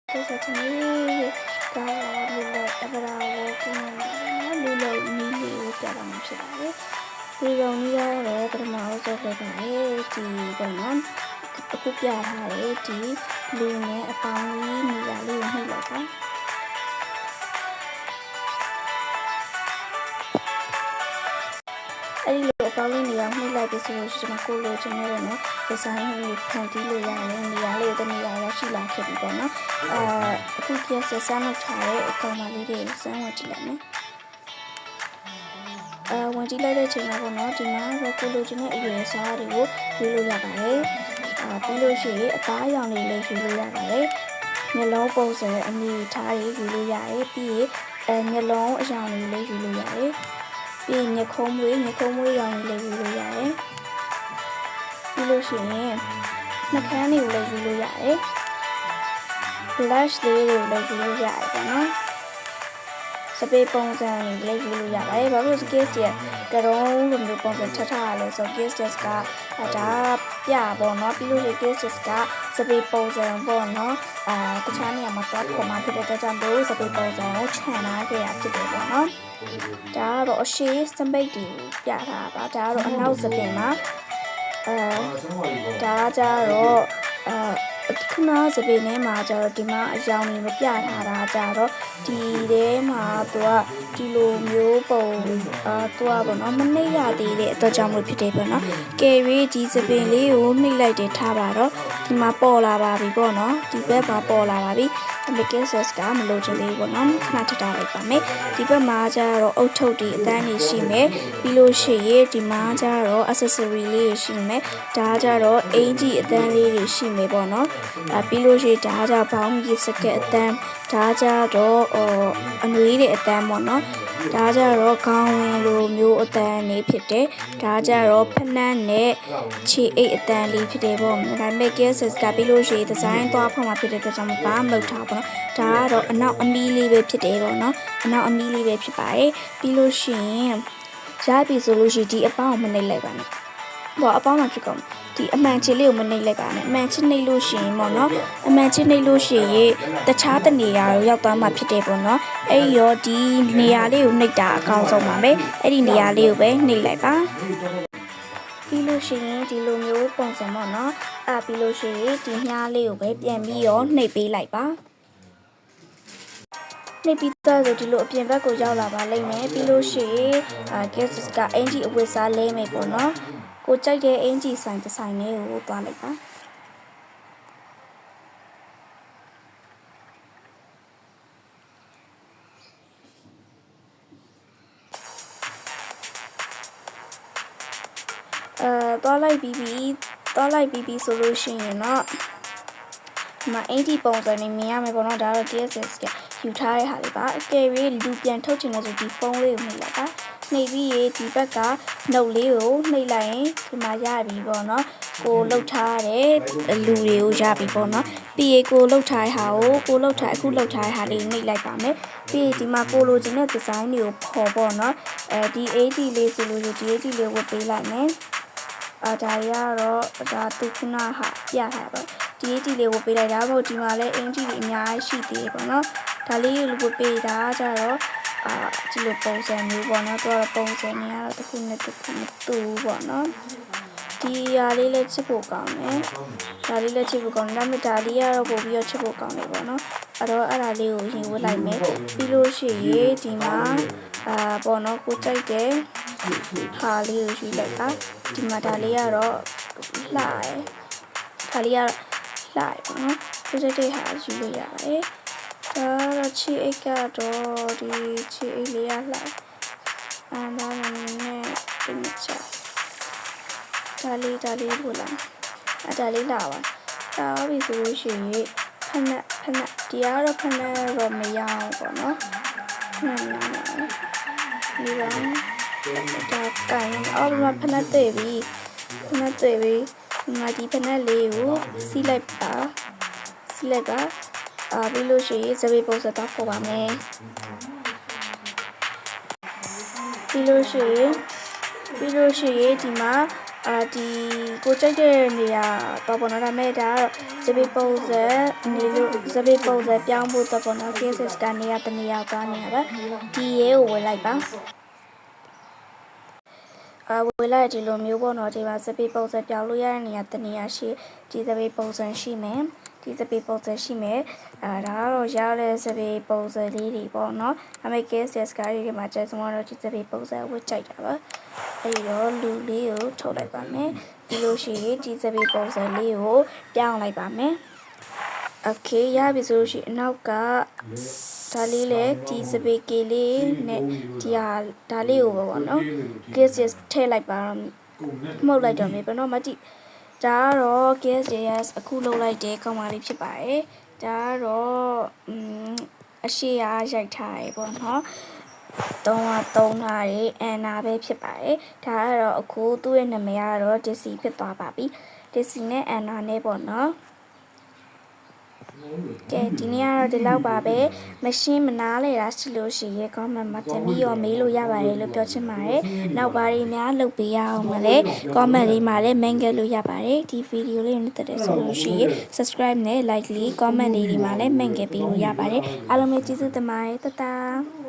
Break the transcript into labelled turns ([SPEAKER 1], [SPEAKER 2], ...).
[SPEAKER 1] Questa famiglia Lula avrà Lula mili per ammirare Lula unire per mouse per ti dono copiare ti lune e poi nella lunaအဲ့ဒီလိုအပေါင်းလေးနေရာမှိလိုက်ပြီဆိုလို့ရှိရင်ကိုလိုချင်တဲ့နော်ဒီဇိုင်းလေးဖန်တီးလို့ရတယ်နေရာလေးတစ်နေရာရရှိလာခဲ့ပြီပေါ့နော်အခုကျဆက်ဆန်းလောက်ထားတဲ့အကောင်မလေးတွေစမ်းဝင်ကြည့်လိုက်မယ်ဝင်ကြည့်လိုက်တဲ့အချိန်မှာပေါ့နော်ဒီမှာကိုလိုချင်တဲ့အရွယ်အစားတွေကိုရွေးလို့ရပါတယ်ပြီးလို့ရှိရင်အသားအရောင်တွေလည်းရွေးလို့ရပါတယ်မျက်လုံးပုံစံအနေထားတွေရွေးလို့ရတယ်ပြီးရင်မျက်လုံးအရောင်တွေလည်းရွေးလို့ရတယ်ပြီးညခုံးမွေးရောင်လေးယူလို့ရတယ်ပြီးလို့ရှိရင်နှာခမ်းတွေကိုလည်းယူလို့ရတယ် blush လေးတွေကိုလည်းယူလို့ရတယ်ပေါ့နော်စပေပုံစံတွေလည်းယူလို့ရပါတယ်ဘာလို့ case ရဲ့ကရုံးလိုမျိုးပုံစံထပ်ထားရလဲဆို case ကဒါပြပေါ့နော်ပြီးလို့ case ကစပေပုံစံပေါ့နော်တခြားနေရာမှာတော့ပုံမှန်ဖြစ်တဲ့အတွက်ကြောင့်စပေပုံစံကိုခြံထားခဲ့ရဖြစ်တယ်ပေါ့နော်ဒါကတော့အရှိစပိတ်တွေပြထားပါဒါကတော့အနောက်စပင်မှာဒါကြတော့ခုနစပင်ထဲမှာကျတော့ဒီမှာအယောင်တွေမပြထားတာကြတော့ဒီထဲမှာသူကဒီလိုမျိုးပုံသူကပေါ့နော်မနှိပ်ရသေးတဲ့အတွက်ကြောင့်မို့ဖြစ်တယ်ပေါ့နော်ကယ်ရီဒီစပင်လေးကိုနှိပ်လိုက်တယ်ထားပါတော့ဒီမှာပေါ်လာပါပြီပေါ့နော်ဒီဘက်မှာပေါ်လာပါပြီCases ကမလို့ချင်သေးဘူးပေါ့နော်ခဏထထားလိုက်ပါမယ်ဒီဘက်မှာကျတော့အုတ်ထုတ်တွေအတန်းတွေရှိမယ်ပြီးလို့ရှိရင်ဒီမှာကျတော့ accessory လေးတွေရှိမယ်ဒါကျတော့အင်ဂျီအတန်းလေးတွေရှိမယ်ပေါ့နော်ပြီးလို့ရှိရင်ဒါကျဘောင်းကြီးစကက်အတန်းဒါကျတော့အနွေးတွေအတန်းပေါ့နော်ဒါကြတော့ခေါင်းဝင်လိုမျိုးအတန်းလေးဖြစ်တယ်ဒါကြတော့ဖနက်နဲ့ခြေအိတ်အတန်းလေးဖြစ်တယ်ပေါ့ဒါပေမဲ့ cases ကပြီးလို့ရှိရင်ဒီဇိုင်းသွားဖောက်မှာဖြစ်တဲ့အတွက်ကြောင့်ဘာမှမလုပ်ထားဘူးเนาะဒါကတော့အနောက်အမီးလေးပဲဖြစ်တယ်ပေါ့နော်အနောက်အမီးလေးပဲဖြစ်ပါတယ်ပြီးလို့ရှိရင်ရပြီဆိုလို့ရှိရင်ဒီအပေါင်းကိုမနှိပ်လိုက်ပါနဲ့ပေါ့အပေါင်းမှာဖြစ်ကုန်ဒီအမှန်ချစ်လေးကိုမနှိပ်လိုက်ပါနဲ့အမှန်ချစ်နှိပ်လို့ရှိရင်ပေါ့နော်အမှန်ချစ်နှိပ်လို့ရှိရင်တခြားတနေရာကိုရောက်သွားမှဖြစ်တယ်ပေါ့နော်အဲ့ရောဒီနေရာလေးကိုနှိပ်တာအကောင်းဆုံးပါပဲအဲ့ဒီနေရာလေးကိုပဲနှိပ်လိုက်ပါပြီးလို့ရှိရင်ဒီလိုမျိုးပုံစံပေါ့နော်ပြီးလို့ရှိရင်ဒီမြားလေးကိုပဲပြန်ပြီးတော့နှိပ်ပေးလိုက်ပါနှိပ်ပြီးတော့ဒီလိုအပြင်ဘက်ကိုရောက်လာပါလိမ့်မယ်ပြီးလို့ရှိရင်cases ကအင်ဂျီအဝတ်စားလဲမယ်ပေါ့နော်ကိုကြိုက်တဲ့အင်ဂျီဆိုင်တစ်ဆိုင်လေးကိုသွားလိုက်ပါသွားလိုက်ပြီးဆိုလို့ရှိရင်တော့ဒီမှာအင်ဂျီပုံစံနေမြင်ရမယ်ပေါ့နော်ဒါတော့ cases ကယူထားတဲ့ဟာလေးပါအကယ်၍လူပြန်ထုတ်ချင်တဲ့ဆိုဒီဖုန်းလေးကိုနှိပ်လိုက်ပါနှိပ်ပြီးဒီဘက်ကနှုတ်လေးကိုနှိပ်လိုက်ရင်ဒီမှာရပြီပေါ့နော်ကိုလှုပ်ထားတဲ့လူတွေကိုရပြီပေါ့နော်ပြီးရင်ကိုလှုပ်ထားတဲ့ဟာကိုအခုလှုပ်ထားတဲ့ဟာလေးနှိပ်လိုက်ပါမယ်ပြီးရင်ဒီမှာကိုလိုချင်တဲ့ဒီဇိုင်းတွေကိုပေါ်ပေါ့နော်ဒီ AD လေးဆိုလို့ဒီ AD လေးကိုပေးလိုက်မယ်ဒါရတော့ဒါသူခုနဟာပြထားပါဒီ AD လေးကိုပေးလိုက်တာမို့ဒီမှာလည်း AD တွေအများကြီးရှိသေးတယ်ပေါ့နော်ဒါလေးကိုပေးတာကြတော့ဒီလိုပုံစံမျိုးပေါ့နော်တော့ပုံစံနေရတော့တစ်ခုနဲ့တစ်ခုမတူပေါ့နော်ဒီဟာလေးလည်းချစ်ဖို့ကောင်းတယ်ဒါလေးလည်းချစ်ဖို့ကောင်းတယ်ဒါပေမဲ့ဒါလေးကတော့ပို့ပြီးတော့ချစ်ဖို့ကောင်းတယ်ပေါ့နော်အဲ့တော့အဲ့ဒါလေးကိုရင်ဝတ်လိုက်မယ်ပြီးလို့ရှိရင်ဒီမှာပေါ့နော်ကိုကြိုက်တဲ့ဟာလေးကိုယူလိုက်ပါဒီမှာဒါလေးကတော့လှတယ်ဒါလေးကတော့လှတယ်ပေါ့နော်ကိုကြိုက်တဲ့ဟာယူလို့ရပါတယ်ဒါချီအိတ်ကတော့ဒီချီအိတ်လေးရလှဒါလည်းနဲ့ဒီမချဒါလေးပို့လိုက်ဒါလေးလာပါဒါပြီဆိုလို့ရှိရင်ဖနက်ဒီကတော့ဖနက်တော့မရအောင်ပေါ့နော်ဖနက်မရအောင်ဒီကဒါကန်အော်ဒီမှာဖနက်တွေ့ပြီငါဒီဖနက်လေးကိုစီးလိုက်ပါပြီးလို့ရှိရင်စပယ်ပုံစံတော့ပေါ်ပါမယ်ပြီးလို့ရှိရင်ဒီမှာ ဒီကိုကြိုက်တဲ့နေရာတော့ပေါ့နော်ဒါပေမဲ့ဒါကတော့စပီပုံစံနေလို့စပီပုံစံပြောင်းဖို့တော့ပေါ့နော် cases ကနေရာတနေရာသွားနေရပါဒီရဲကိုဝင်လိုက်ပါဝင်လိုက်ဒီလိုမျိုးပေါ့နော်ဒီမှာစပီပုံစံပြောင်းလို့ရတဲ့နေရာတနေရာရှိဒီစပီပုံစံရှိမယ်ဒီစပီပုံစံရှိမယ်ဒါကတော့ရတဲ့စပီပုံစံလေးတွေပေါ့နော်ဒါပေမဲ့ cases ကားတွေမှာကျဆုံးတော့ဒီစပီပုံစံဝတ်ကြိုက်တာပါအဲဒီတော့လူလေးကိုထုတ်လိုက်ပါမယ်ပြီးလို့ရှိရင်ဒီစပီပုံစံလေးကိုပြောင်းလိုက်ပါမယ်โอเคရပြီဆိုလို့ရှိရင်အနောက်ကဒါလေးလေဒီစပီကေလေးနဲ့ဒီဟာဒါလေးကိုပေါ့နော် cases ထည့်လိုက်ပါတော့မှုတ်လိုက်တော့မြေပေါ့နော်မတိဒါကတော့ cases အခုလုပ်လိုက်တဲ့ကောင်မလေးဖြစ်ပါတယ်ဒါကတော့အရှိရာရိုက်ထားရပေါ့နော်သုံးထားတယ်အန်နာပဲဖြစ်ပါတယ်ဒါကတော့အခုသူ့ရဲ့နာမည်ကတော့ Dizzy ဖြစ်သွားပါပြီ Dizzy နဲ့အန်နာနဲ့ပေါ့နော်ကဲဒီနေ့ကတော့ဒီလောက်ပါပဲမရှင်းမနာလေတာရှိလို့ရှိရင် comment မှာတင်ပြီးတော့မေးလို့ရပါတယ်လို့ပြောချင်ပါတယ်နောက်ပါရီများလုပ်ပေးရအောင်မလဲ comment လေးမှာလည်း main ခဲ့လို့ရပါတယ်ဒီ video လေးကိုနှစ်သက်ဆိုလို့ရှိရင် subscribe နဲ့ like လေး comment လေးဒီမှာလည်း main ခဲ့ပေးလို့ရပါတယ်အားလုံးပဲကျေးဇူးတင်ပါတယ်တတာ